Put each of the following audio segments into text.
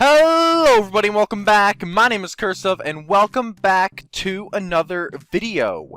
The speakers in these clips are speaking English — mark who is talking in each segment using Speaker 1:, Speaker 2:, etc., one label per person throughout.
Speaker 1: Hello everybody and welcome back. My name is Curseof and welcome back to another video.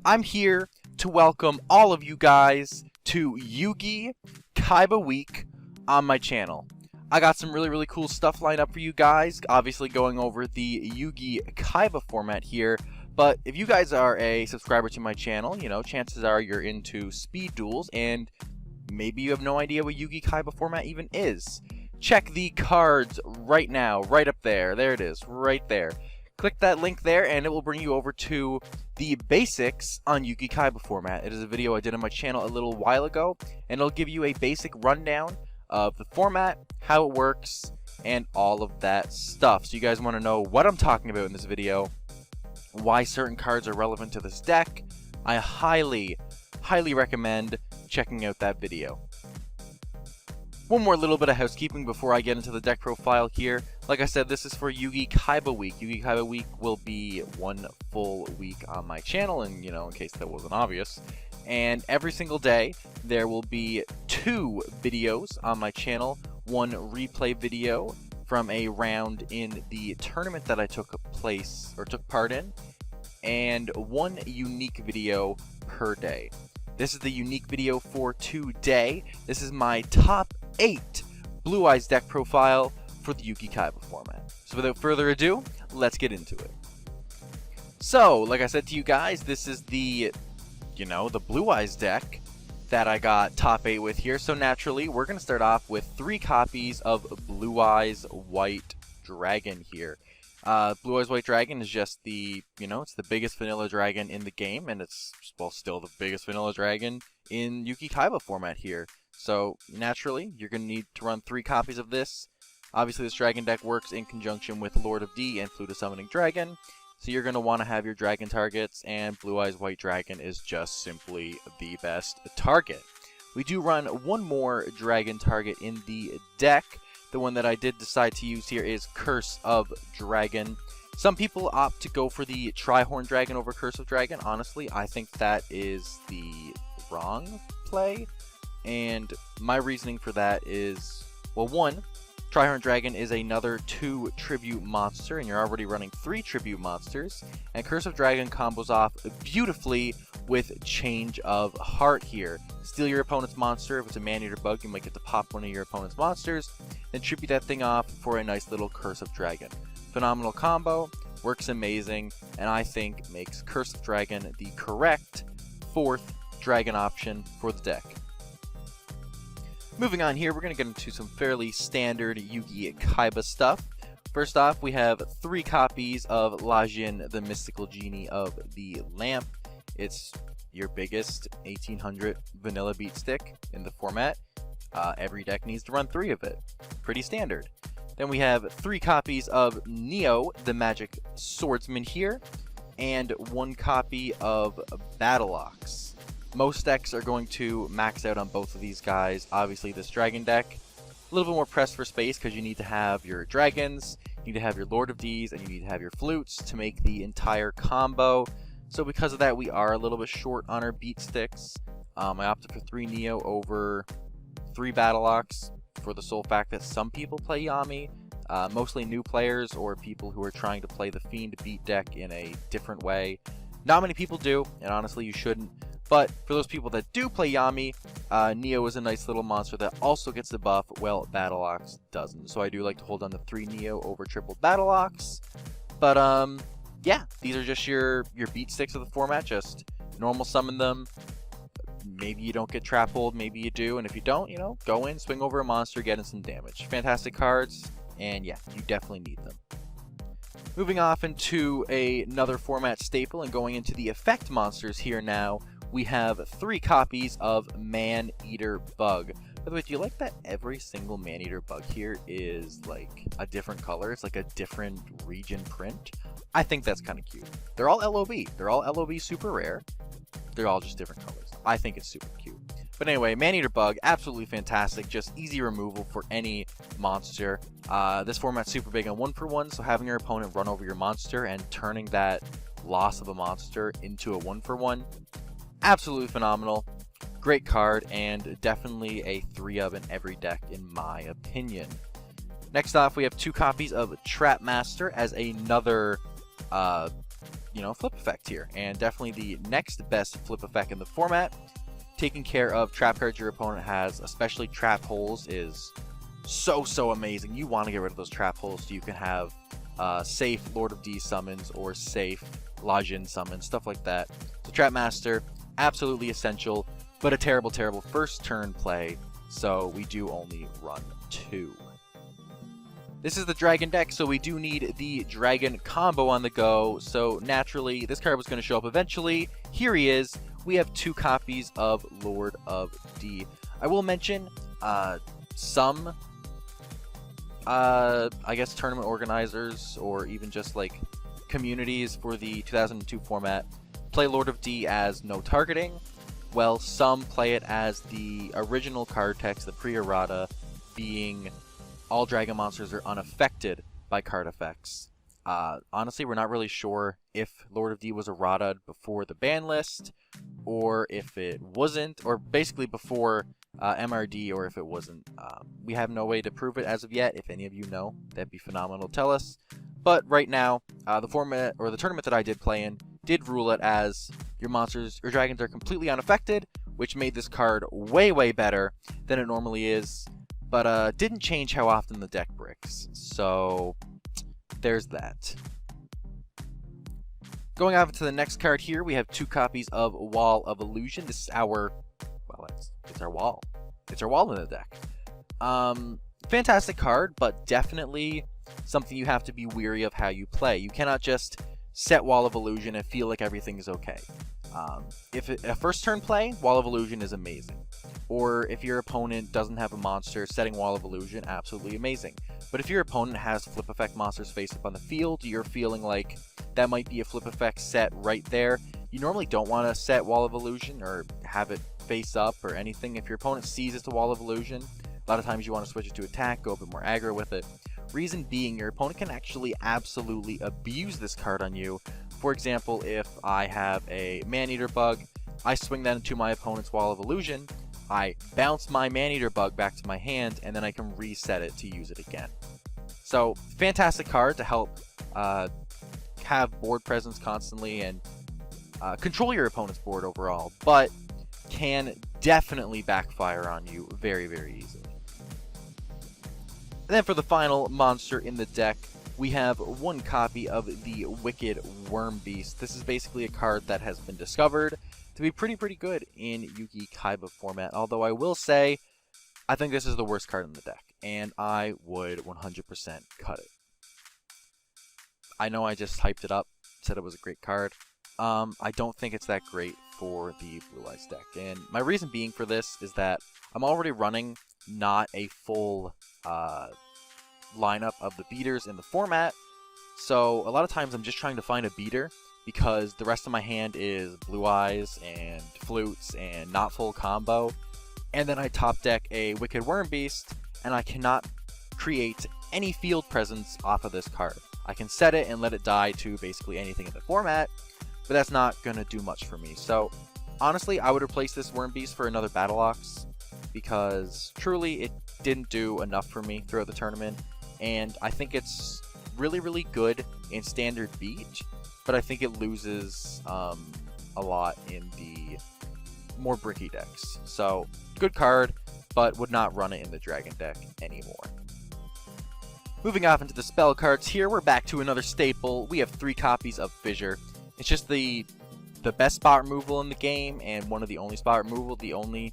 Speaker 1: I'm here to welcome all of you guys to Yugi-Kaiba Week on my channel. I got some really cool stuff lined up for you guys, obviously going over the Yugi-Kaiba format here. But if you guys are a subscriber to my channel, you know, chances are you're into speed duels and maybe you have no idea what Yugi-Kaiba format even is. Check the cards right now, right up there. There it is, right there. Click that link there and it will bring you over to the basics on Yugi-Kaiba format. It is a video I did on my channel a little while ago, and it'll give you a basic rundown of the format, how it works, and all of that stuff. So you guys want to know what I'm talking about in this video, why certain cards are relevant to this deck, I highly recommend checking out that video. One more little bit of housekeeping before I get into the deck profile here. Like I said, this is for Yugi-Kaiba Week. Yugi-Kaiba Week will be one full week on my channel, and you know, in case that wasn't obvious. And every single day, there will be 2 videos on my channel. One replay video from a round in the tournament that I took part in, and one unique video per day. This is the unique video for today. This is my top 8 Blue Eyes deck profile for the Yugi-Kaiba format. So without further ado, let's get into it. So, like I said to you guys, this is the Blue Eyes deck that I got top 8 with here. So naturally, we're going to start off with 3 copies of Blue Eyes White Dragon here. Blue Eyes White Dragon is just the, it's the biggest vanilla dragon in the game, and it's, well, still the biggest vanilla dragon in Yugi-Kaiba format here. So, naturally, you're going to need to run 3 copies of this. Obviously, this dragon deck works in conjunction with Lord of D and Flute of Summoning Dragon, so you're going to want to have your dragon targets, and Blue Eyes White Dragon is just simply the best target. We do run one more dragon target in the deck. The one that I did decide to use here is Curseof Dragon. Some people opt to go for the Tri-Horn Dragon over Curseof Dragon. Honestly, I think that is the wrong play. And my reasoning for that is, well, 1, Tri-Horn Dragon is another 2 tribute monster, and you're already running 3 tribute monsters. And Curseof Dragon combos off beautifully with Change of Heart here. Steal your opponent's monster. If it's a man-eater bug, you might get to pop one of your opponent's monsters, then tribute that thing off for a nice little Curseof Dragon. Phenomenal combo, works amazing, and I think makes Curseof Dragon the correct 4th dragon option for the deck. Moving on here, we're going to get into some fairly standard Yugi-Kaiba stuff. First off, we have 3 copies of Lajin, the Mystical Genie of the Lamp. It's your biggest 1800 vanilla beat stick in the format. Every deck needs to run 3 of it. Pretty standard. Then we have 3 copies of Neo, the Magic Swordsman here, and 1 copy of Battleox. Most decks are going to max out on both of these guys. Obviously, this dragon deck, a little bit more pressed for space because you need to have your dragons, you need to have your Lord of D's, and you need to have your flutes to make the entire combo. So because of that, we are a little bit short on our beat sticks. I opted for 3 Neo over 3 Battleox for the sole fact that some people play Yami, mostly new players or people who are trying to play the Fiend beat deck in a different way. Not many people do, and honestly, you shouldn't. But for those people that do play Yami, Neo is a nice little monster that also gets the buff, while Battleox doesn't. So I do like to hold on to 3 Neo over triple Battleox. But yeah, these are just your beat sticks of the format. Just normal summon them. Maybe you don't get trap hold, maybe you do. And if you don't, go in, swing over a monster, get in some damage. Fantastic cards, and yeah, you definitely need them. Moving off into another format staple and going into the effect monsters here now, we have 3 copies of Man-Eater Bug. By the way, do you like that every single Man-Eater Bug here is like a different color? It's like a different region print. I think that's kind of cute. They're all LOB. They're all LOB super rare. They're all just different colors. I think it's super cute. But anyway, Man-Eater Bug, absolutely fantastic. Just easy removal for any monster. This format's super big on 1-for-1, so having your opponent run over your monster and turning that loss of a monster into a 1-for-1, absolutely phenomenal. Great card, and definitely a 3 of in every deck in my opinion. Next off, we have 2 copies of Trap Master as another, flip effect here. And definitely the next best flip effect in the format. Taking care of trap cards your opponent has, especially trap holes, is so amazing. You want to get rid of those trap holes so you can have safe Lord of D summons or safe Lajin summons, stuff like that. So Trap Master, absolutely essential, but a terrible first turn play, so we do only run 2. This is the Dragon deck, so we do need the Dragon combo on the go, so naturally this card was going to show up eventually. Here he is. We have 2 copies of Lord of D. I will mention some I guess tournament organizers or even just like communities for the 2002 format play Lord of D as no targeting, while some play it as the original card text, the pre-errata, being all dragon monsters are unaffected by card effects. Honestly, we're not really sure if Lord of D was errata before the ban list, or if it wasn't, or basically before MRD, or if it wasn't. We have no way to prove it as of yet. If any of you know, that'd be phenomenal. Tell us. But right now, the format or the tournament that I did play in did rule it as your monsters or dragons are completely unaffected, which made this card way better than it normally is, but didn't change how often the deck bricks. So there's that. Going on to the next card here, we have 2 copies of Wall of Illusion. This is our, well, it's our wall. It's our wall in the deck. Fantastic card, but definitely something you have to be weary of how you play. You cannot just set Wall of Illusion and feel like everything is okay. If a first turn play, Wall of Illusion is amazing. Or if your opponent doesn't have a monster, setting Wall of Illusion, absolutely amazing. But if your opponent has flip effect monsters face up on the field, you're feeling like that might be a flip effect set right there. You normally don't want to set Wall of Illusion or have it face up or anything. If your opponent sees it's a Wall of Illusion, a lot of times you want to switch it to attack, go a bit more aggro with it. Reason being, your opponent can actually absolutely abuse this card on you. For example, if I have a Man-Eater bug, I swing that into my opponent's Wall of Illusion, I bounce my Man-Eater bug back to my hand, and then I can reset it to use it again. So, fantastic card to help have board presence constantly and control your opponent's board overall, but can definitely backfire on you very easily. And then for the final monster in the deck, we have 1 copy of the Wicked Worm Beast. This is basically a card that has been discovered to be pretty good in Yugi-Kaiba format, although I will say, I think this is the worst card in the deck, and I would 100% cut it. I know I just hyped it up, said it was a great card. I don't think it's that great for the Blue Eyes deck, and my reason being for this is that I'm already running not a full lineup of the beaters in the format, so a lot of times I'm just trying to find a beater because the rest of my hand is Blue Eyes and Flutes and not full combo, and then I top deck a Wicked Worm Beast, and I cannot create any field presence off of this card. I can set it and let it die to basically anything in the format, but that's not going to do much for me. So honestly, I would replace this Worm Beast for another Battle Ox, because truly it didn't do enough for me throughout the tournament, and I think it's really good in standard beat, but I think it loses a lot in the more bricky decks. So good card, but would not run it in the Dragon deck anymore. Moving off into the spell cards here, we're back to another staple. We have 3 copies of Fissure. It's just the best spot removal in the game, and one of the only spot removal. The only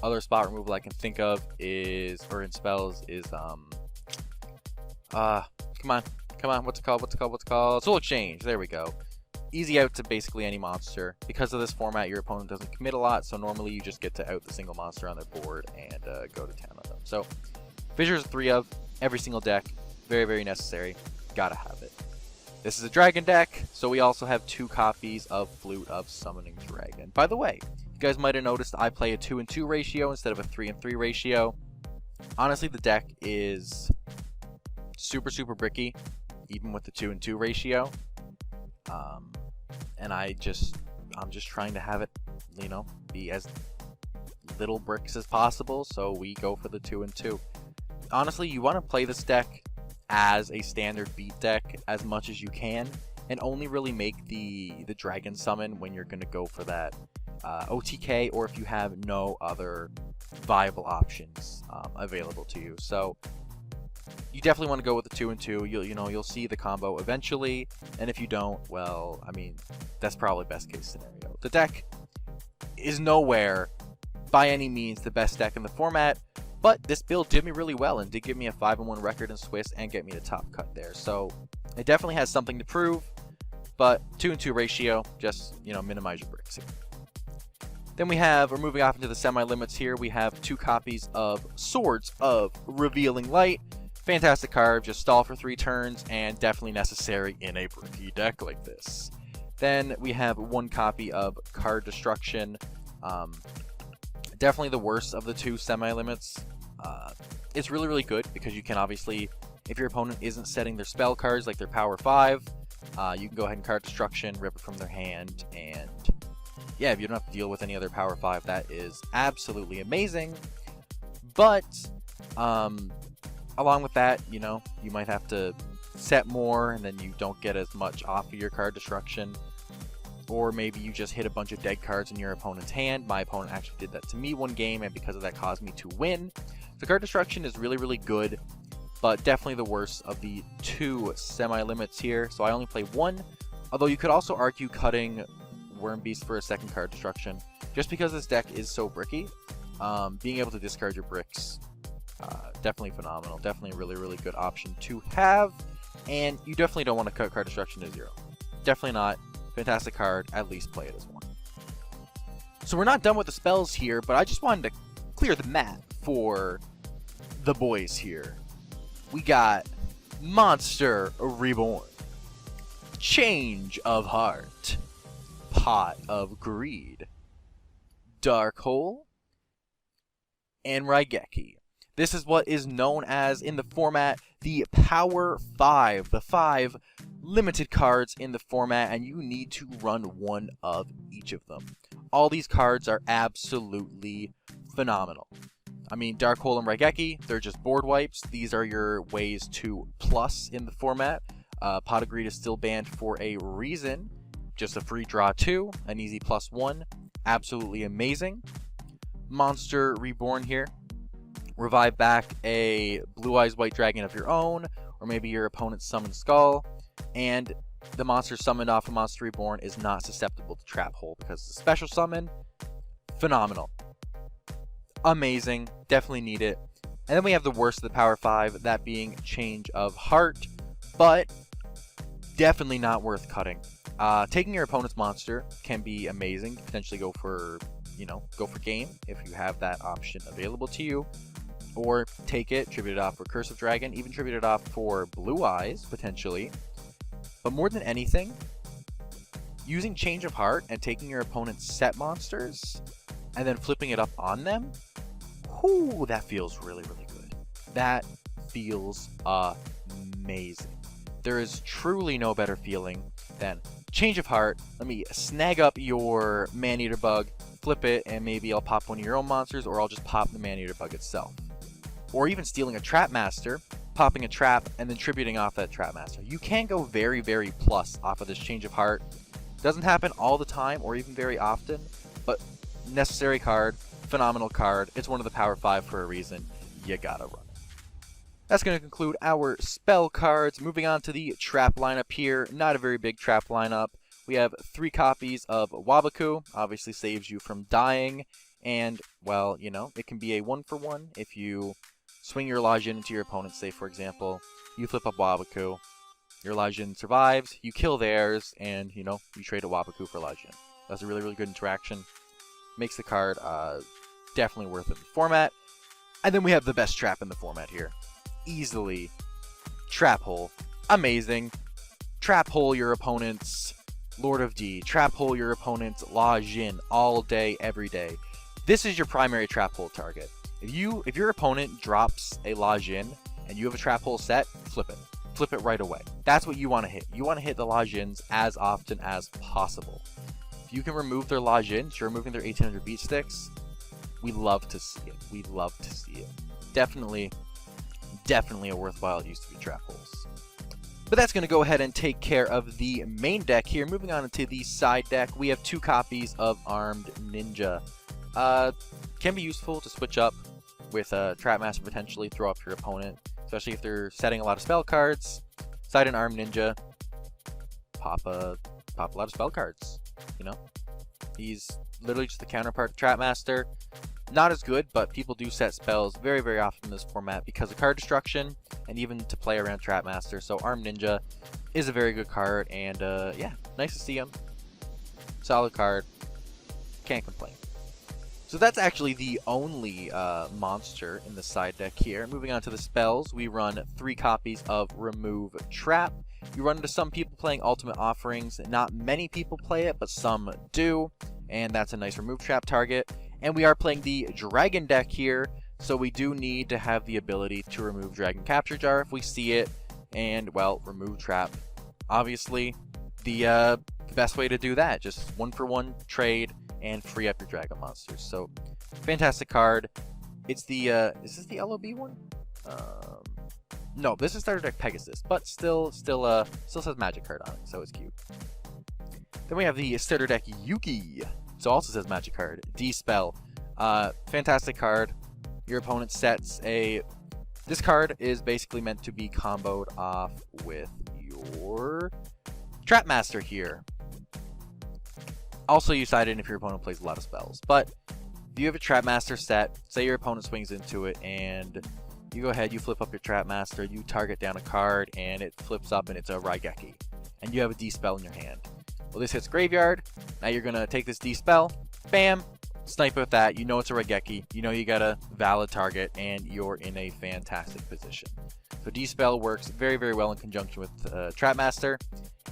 Speaker 1: other spot removal I can think of is, or in spells, is come on, what's it called? Soul Exchange. There we go. Easy out to basically any monster. Because of this format, your opponent doesn't commit a lot, so normally you just get to out the single monster on their board and go to town on them. So Fissure's 3 of every single deck. Very necessary. Gotta have it. This is a Dragon deck, so we also have 2 copies of Flute of Summoning Dragon. By the way, you guys might have noticed I play a 2-2 ratio instead of a 3-3 ratio. Honestly, the deck is super bricky, even with the 2-2 ratio. And I'm just trying to have it, be as little bricks as possible, so we go for the 2-2. honestly, you want to play this deck as a standard beat deck as much as you can, and only really make the dragon summon when you're going to go for that OTK, or if you have no other viable options available to you. So you definitely want to go with the 2 and 2. You'll see the combo eventually, and if you don't, well, I mean, that's probably best case scenario. The deck is nowhere by any means the best deck in the format, but this build did me really well and did give me a 5-1 record in Swiss and get me the top cut there. So it definitely has something to prove, but 2 and 2 ratio, just, minimize your bricks here. Then we're moving off into the semi-limits here. We have 2 copies of Swords of Revealing Light. Fantastic card, just stall for 3 turns, and definitely necessary in a bricky deck like this. Then we have 1 copy of Card Destruction. Definitely the worst of the 2 semi-limits. It's really, really good because you can obviously, if your opponent isn't setting their spell cards like their Power 5, you can go ahead and Card Destruction, rip it from their hand, and yeah, if you don't have to deal with any other Power 5, that is absolutely amazing. But along with that, you might have to set more, and then you don't get as much off of your Card Destruction. Or maybe you just hit a bunch of dead cards in your opponent's hand. My opponent actually did that to me one game, and because of that caused me to win. The Card Destruction is really, really good, but definitely the worst of the 2 semi-limits here. So I only play 1, although you could also argue cutting Worm Beast for a second Card Destruction. Just because this deck is so bricky, being able to discard your bricks, definitely phenomenal. Definitely a really, really good option to have, and you definitely don't want to cut Card Destruction to 0. Definitely not. Fantastic card, at least play it as 1. So we're not done with the spells here, but I just wanted to clear the mat for the boys here. We got Monster Reborn, Change of Heart, Pot of Greed, Dark Hole, and Raigeki. This is what is known as, in the format, the Power 5. The 5 limited cards in the format, and you need to run 1 of each of them. All these cards are absolutely phenomenal. I mean, Dark Hole and Raigeki, they're just board wipes. These are your ways to plus in the format. Pot of Greed is still banned for a reason. Just a free draw 2, an easy +1. Absolutely amazing. Monster Reborn here. Revive back a Blue Eyes White Dragon of your own, or maybe your opponent's Summon Skull, and the monster summoned off of Monster Reborn is not susceptible to Trap Hole because it's a special summon. Phenomenal. Amazing. Definitely need it. And then we have the worst of the Power 5, that being Change of Heart, but definitely not worth cutting. Taking your opponent's monster can be amazing. Potentially go for game if you have that option available to you. Or take it, tribute it off for Curse of Dragon, even tribute it off for Blue Eyes, potentially. But more than anything, using Change of Heart and taking your opponent's set monsters and then flipping it up on them, whoo, that feels really, really good. That feels amazing. There is truly no better feeling than Change of Heart. Let me snag up your Man-Eater Bug, flip it, and maybe I'll pop one of your own monsters, or I'll just pop the Man-Eater Bug itself. Or even stealing a Trap Master, popping a trap, and then tributing off that Trap Master. You can go very, very plus off of this Change of Heart. Doesn't happen all the time, or even very often, but necessary card, phenomenal card. It's one of the Power 5 for a reason. You gotta run it. That's going to conclude our spell cards. Moving on to the trap lineup here. Not a very big trap lineup. We have 3 copies of Waboku. Obviously saves you from dying. And, well, it can be a 1-for-1 if you swing your Lajin into your opponent. Say, for example, you flip up Waboku. Your Lajin survives. You kill theirs. And, you trade a Waboku for Lajin. That's a really, really good interaction. Makes the card definitely worth it in the format. And then we have the best trap in the format here. Easily Trap Hole. Amazing. Trap Hole your opponent's Lord of D. Trap Hole your opponent's Lajin all day, every day. This is your primary Trap Hole target. If your opponent drops a Lajin and you have a Trap Hole set, flip it. Flip it right away. That's what you want to hit. You want to hit the Lajins as often as possible. If you can remove their Lajin, you're removing their 1800 beat sticks, we love to see it. We love to see it. Definitely definitely a worthwhile use to be trap holes. But that's going to go ahead and take care of the main deck here. Moving on into the side deck, we have 2 copies of Armed Ninja. Can be useful to switch up with Trap Master, potentially throw up your opponent, especially if they're setting a lot of spell cards. Side an Armed Ninja, pop a lot of spell cards, you know? He's literally just the counterpart to Trap Master. Not as good, but people do set spells very, very often in this format because of card destruction and even to play around Trap Master. So Armed Ninja is a very good card, and yeah, nice to see him. Solid card. Can't complain. So that's actually the only monster in the side deck here. Moving on to the spells, we run 3 copies of Remove Trap. You run into some people playing Ultimate Offerings. Not many people play it, but some do, and that's a nice Remove Trap target. And we are playing the Dragon deck here, so we do need to have the ability to remove Dragon Capture Jar if we see it, and, well, Remove Trap. Obviously, the best way to do that, just 1-for-1 trade and free up your Dragon monsters. So, fantastic card. It's the, is this the LOB one? No, this is Starter Deck Pegasus, but still says Magic card on it, so it's cute. Then we have the Starter Deck Yugi. So also says Magic card. D-Spell. Fantastic card. Your opponent sets a... This card is basically meant to be comboed off with your Trap Master here. Also, you side in if your opponent plays a lot of spells. But if you have a Trap Master set, say your opponent swings into it, and you go ahead, you flip up your Trap Master, you target down a card, and it flips up and it's a Raigeki. And you have a D-Spell in your hand. Well, this hits Graveyard. Now you're going to take this D-Spell, bam, snipe with that. You know it's a Raigeki. You know you got a valid target, and you're in a fantastic position. So D-Spell works very, very well in conjunction with Trap Master,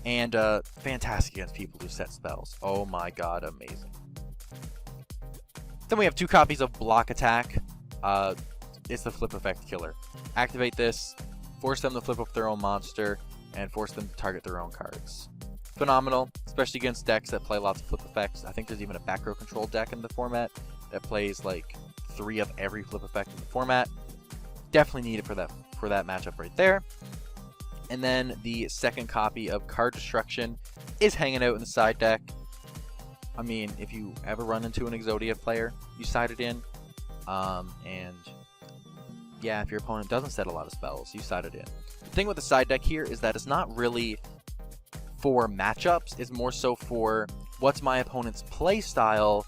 Speaker 1: and fantastic against people who set spells. Oh my god, amazing. Then we have 2 copies of Block Attack. It's the Flip Effect Killer. Activate this, force them to flip up their own monster, and force them to target their own cards. Phenomenal, especially against decks that play lots of flip effects. I think there's even a back row control deck in the format that plays like 3 of every flip effect in the format. Definitely need it for that matchup right there. And then the second copy of Card Destruction is hanging out in the side deck. I mean, if you ever run into an Exodia player, you side it in. And yeah, if your opponent doesn't set a lot of spells, you side it in. The thing with the side deck here is that it's not really for matchups, is more so for what's my opponent's play style,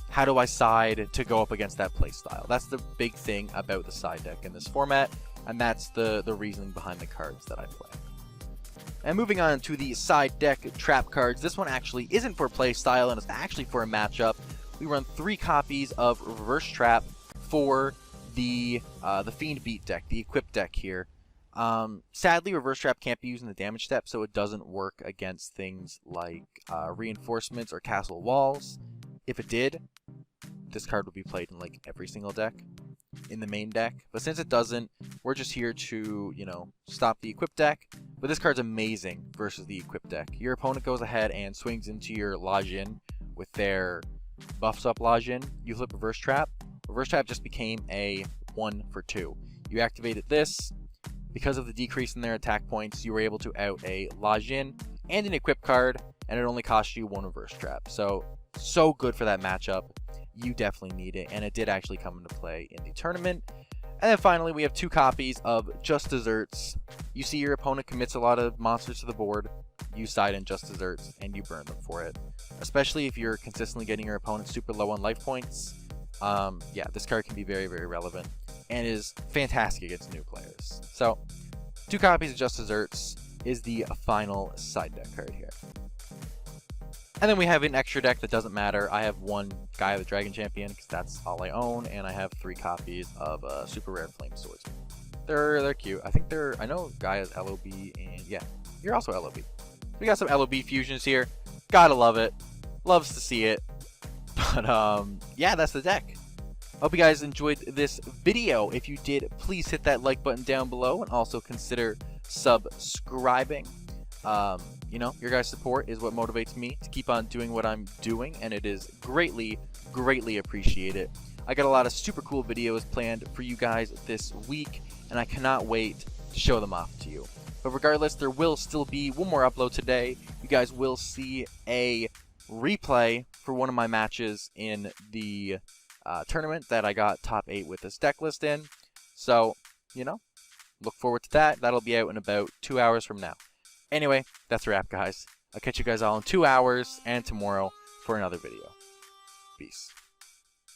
Speaker 1: how do I side to go up against that play style. That's the big thing about the side deck in this format, and that's the reasoning behind the cards that I play. And moving on to the side deck trap cards, this one actually isn't for play style, and it's actually for a matchup. We run 3 copies of Reverse Trap for the Fiend Beat deck, the equipped deck here. Sadly, Reverse Trap can't be used in the damage step, so it doesn't work against things like reinforcements or castle walls. If it did, this card would be played in like every single deck in the main deck. But since it doesn't, we're just here to, you know, stop the equipped deck. But this card's amazing versus the equipped deck. Your opponent goes ahead and swings into your Lajin with their buffs up Lajin. You flip Reverse Trap. Reverse Trap just became a 1-for-2. You activated this. Because of the decrease in their attack points, you were able to out a Lajin and an equip card, and it only cost you 1 Reverse Trap. So good for that matchup. You definitely need it, and it did actually come into play in the tournament. And then finally, we have 2 copies of Just Desserts. You see your opponent commits a lot of monsters to the board, you side in Just Desserts, and you burn them for it. Especially if you're consistently getting your opponent super low on life points. Yeah, this card can be very, very relevant and is fantastic against new players. So, 2 copies of Just Desserts is the final side deck card here. And then we have an extra deck that doesn't matter. I have 1 Gaia the Dragon Champion because that's all I own, and I have 3 copies of Super Rare Flame Swords. They're cute. I know Gaia's LOB, and yeah, you're also LOB. We got some LOB fusions here. Gotta love it. Loves to see it. But yeah, that's the deck. Hope you guys enjoyed this video. If you did, please hit that like button down below and also consider subscribing. You know, your guys' support is what motivates me to keep on doing what I'm doing, and it is greatly, greatly appreciated. I got a lot of super cool videos planned for you guys this week, and I cannot wait to show them off to you. But regardless, there will still be one more upload today. You guys will see a replay for one of my matches in the tournament that I got top 8 with this deck list in. So, you know, look forward to that. That'll be out in about 2 hours from now. Anyway, that's a wrap, guys. I'll catch you guys all in 2 hours and tomorrow for another video. Peace.